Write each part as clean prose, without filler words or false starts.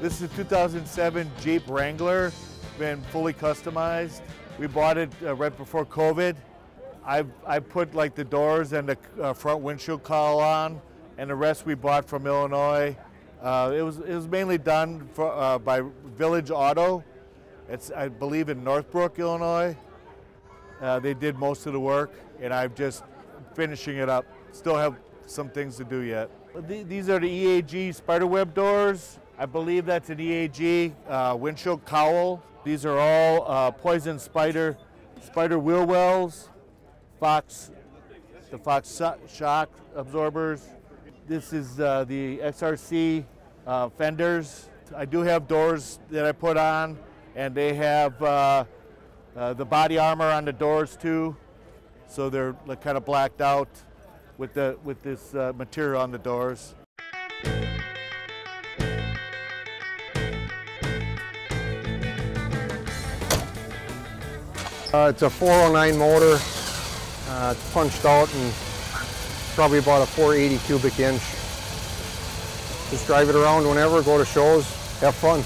This is a 2007 Jeep Wrangler, been fully customized. We bought it right before COVID. I put like the doors and the front windshield cowl on, and the rest we bought from Illinois. It was mainly done by Village Auto. It's, I believe, in Northbrook, Illinois. They did most of the work, and I'm just finishing it up. Still have some things to do yet. These are the EAG spiderweb doors. I believe that's an EAG windshield cowl. These are all poison spider wheel wells, the Fox shock absorbers. This is the XRC fenders. I do have doors that I put on, and they have the body armor on the doors too, so they're like kind of blacked out with this material on the doors. It's a 409 motor. It's punched out and probably about a 480 cubic inch. Just drive it around whenever, go to shows, have fun.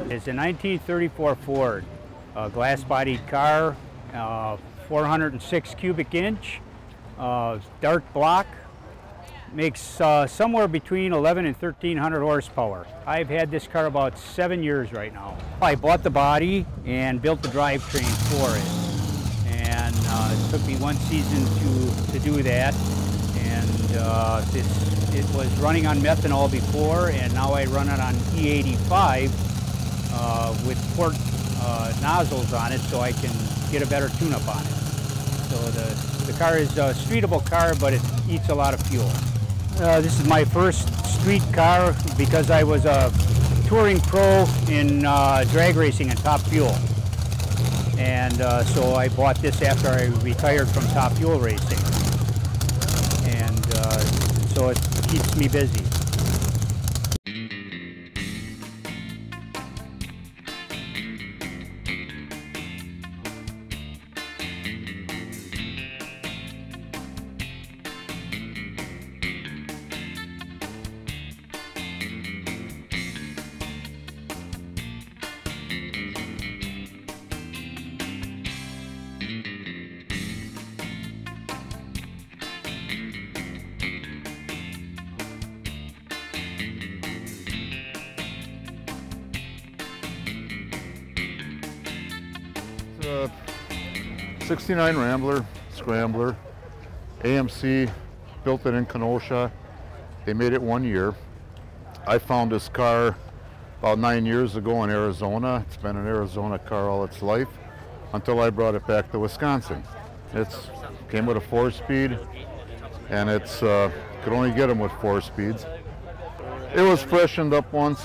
It's a 1934 Ford, glass-bodied car, 406 cubic inch, dark block, makes somewhere between 11 and 1,300 horsepower. I've had this car about 7 years right now. I bought the body and built the drivetrain for it, and it took me one season to do that. And it was running on methanol before, and now I run it on E85. With port nozzles on it, so I can get a better tune-up on it. So the car is a streetable car, but it eats a lot of fuel. This is my first street car because I was a touring pro in drag racing and Top Fuel. And so I bought this after I retired from Top Fuel racing. And so it keeps me busy. It's a 69 Rambler, Scrambler, AMC, built it in Kenosha. They made it 1 year. I found this car about 9 years ago in Arizona. It's been an Arizona car all its life until I brought it back to Wisconsin. It came with a 4-speed, and it's could only get them with 4 speeds. It was freshened up once,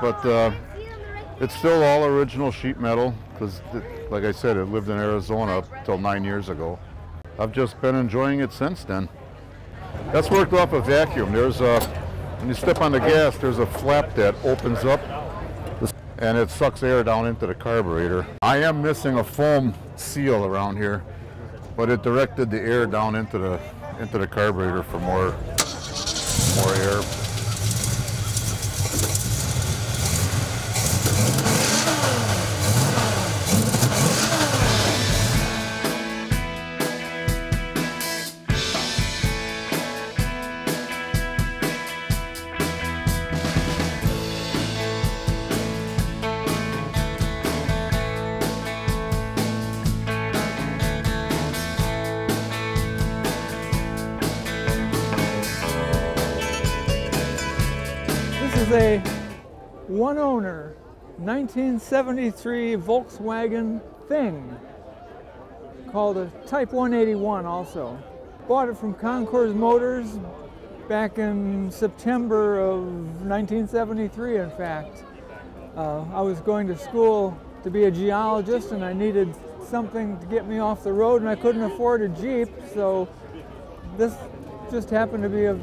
but it's still all original sheet metal because, like I said, it lived in Arizona up until 9 years ago. I've just been enjoying it since then. That's worked off a vacuum. There's when you step on the gas, there's a flap that opens up and it sucks air down into the carburetor. I am missing a foam seal around here, but it directed the air down into the carburetor for more air. is a one-owner 1973 Volkswagen Thing called a Type 181 also. Bought it from Concours Motors back in September of 1973, in fact. I was going to school to be a geologist and I needed something to get me off the road and I couldn't afford a Jeep, so this just happened to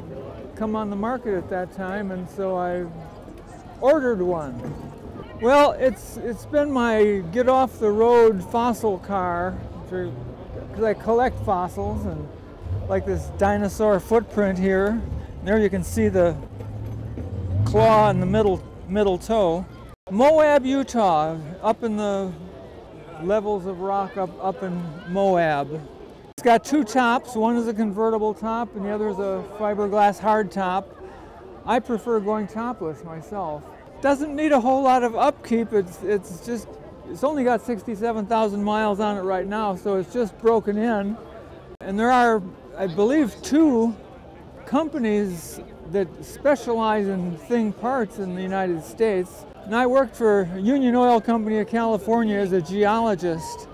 come on the market at that time, and so I ordered one. Well, it's been my get off the road fossil car, because I collect fossils, and like this dinosaur footprint here. And there you can see the claw in the middle toe. Moab, Utah, up in the levels of rock up in Moab. It's got two tops. One is a convertible top and the other is a fiberglass hard top. I prefer going topless myself. Doesn't need a whole lot of upkeep. It's only got 67,000 miles on it right now, so it's just broken in. And there are, I believe, 2 companies that specialize in thing parts in the United States. And I worked for Union Oil Company of California as a geologist.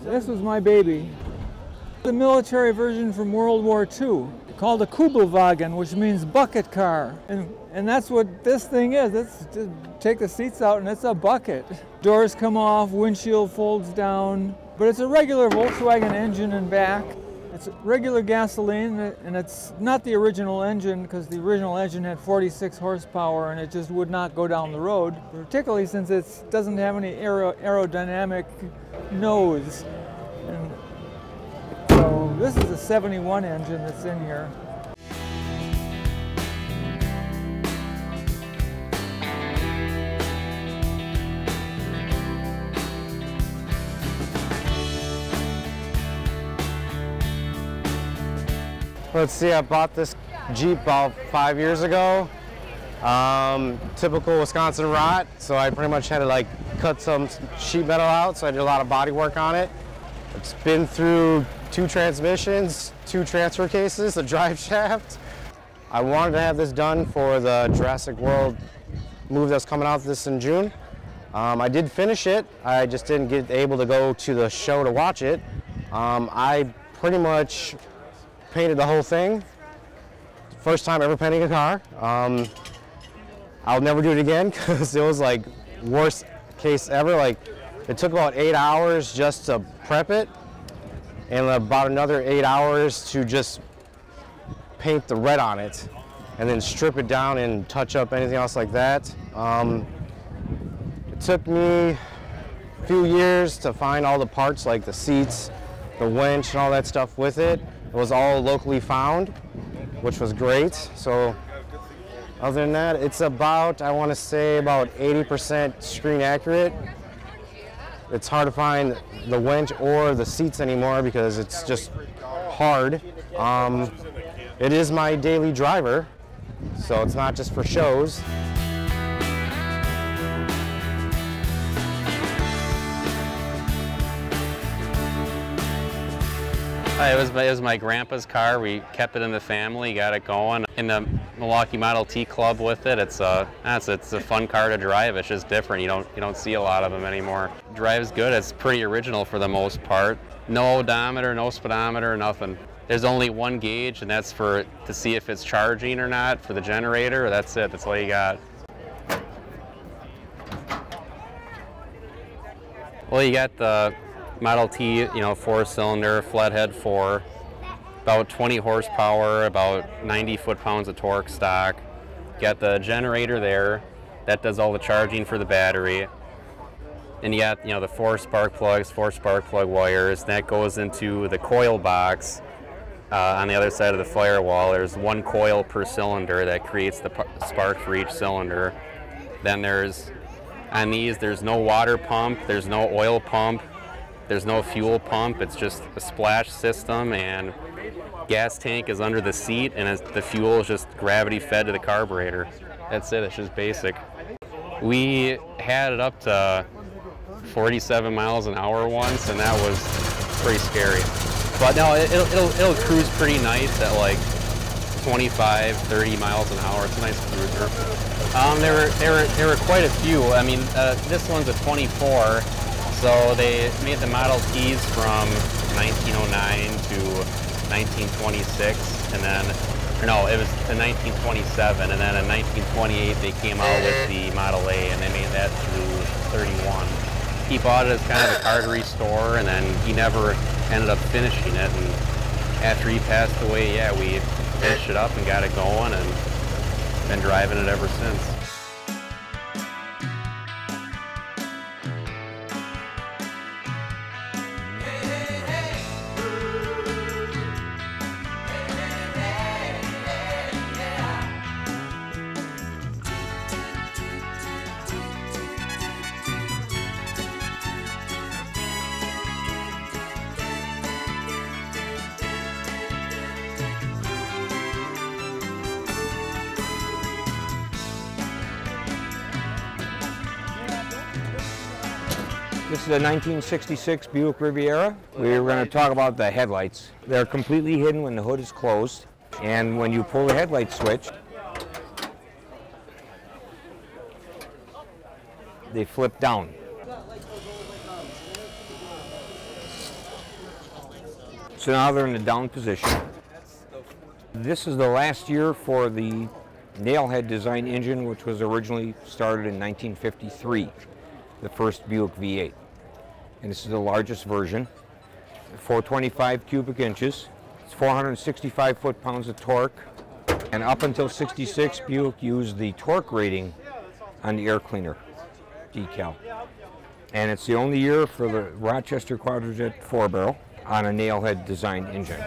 This was my baby. The military version from World War II, called a Kugelwagen, which means bucket car. And that's what this thing is. It's just take the seats out and it's a bucket. Doors come off, windshield folds down, but it's a regular Volkswagen engine and back. It's regular gasoline, and it's not the original engine, because the original engine had 46 horsepower and it just would not go down the road, particularly since it doesn't have any aerodynamic nose. And so this is a 71 engine that's in here. Let's see, I bought this Jeep about 5 years ago. Typical Wisconsin rot, so I pretty much had to like cut some sheet metal out, so I did a lot of body work on it. It's been through 2 transmissions, 2 transfer cases, a drive shaft. I wanted to have this done for the Jurassic World movie that's coming out in June. I did finish it, I just didn't get able to go to the show to watch it. I pretty much painted the whole thing. First time ever painting a car. I'll never do it again because it was like worst case ever. Like it took about 8 hours just to prep it and about another 8 hours to just paint the red on it and then strip it down and touch up anything else like that. It took me a few years to find all the parts like the seats, the winch and all that stuff with it. It was all locally found, which was great. So other than that, it's about, I want to say about 80% screen accurate. It's hard to find the winch or the seats anymore because it's just hard. It is my daily driver, so it's not just for shows. It was my grandpa's car. We kept it in the family, got it going. In the Milwaukee Model T Club with it, it's a fun car to drive. It's just different. You don't see a lot of them anymore. Drives good. It's pretty original for the most part. No odometer, no speedometer, nothing. There's only one gauge, and that's to see if it's charging or not for the generator. That's it. That's all you got. Well, you got the Model T, 4-cylinder, flathead 4, about 20 horsepower, about 90 foot-pounds of torque stock. Got the generator there, that does all the charging for the battery. And you got, the 4 spark plugs, 4 spark plug wires. That goes into the coil box on the other side of the firewall. There's 1 coil per cylinder that creates the spark for each cylinder. Then on these, there's no water pump, there's no oil pump. There's no fuel pump, it's just a splash system, and gas tank is under the seat, and the fuel is just gravity fed to the carburetor. That's it, it's just basic. We had it up to 47 miles an hour once, and that was pretty scary. But no, it'll cruise pretty nice at like 25, 30 miles an hour. It's a nice cruiser. There were quite a few. I mean, this one's a 24, so they made the Model Ts from 1909 to 1926, and then, or no, it was to 1927, and then in 1928 they came out with the Model A, and they made that through 31. He bought it as kind of a car to restore, and then he never ended up finishing it. And after he passed away, yeah, we finished it up and got it going, and been driving it ever since. This is a 1966 Buick Riviera. We're going to talk about the headlights. They're completely hidden when the hood is closed, and when you pull the headlight switch, they flip down. So now they're in the down position. This is the last year for the nailhead design engine, which was originally started in 1953, the first Buick V8. And this is the largest version, 425 cubic inches. It's 465 foot-pounds of torque. And up until 66, Buick used the torque rating on the air cleaner decal. And it's the only year for the Rochester Quadrajet 4-barrel on a nailhead design engine.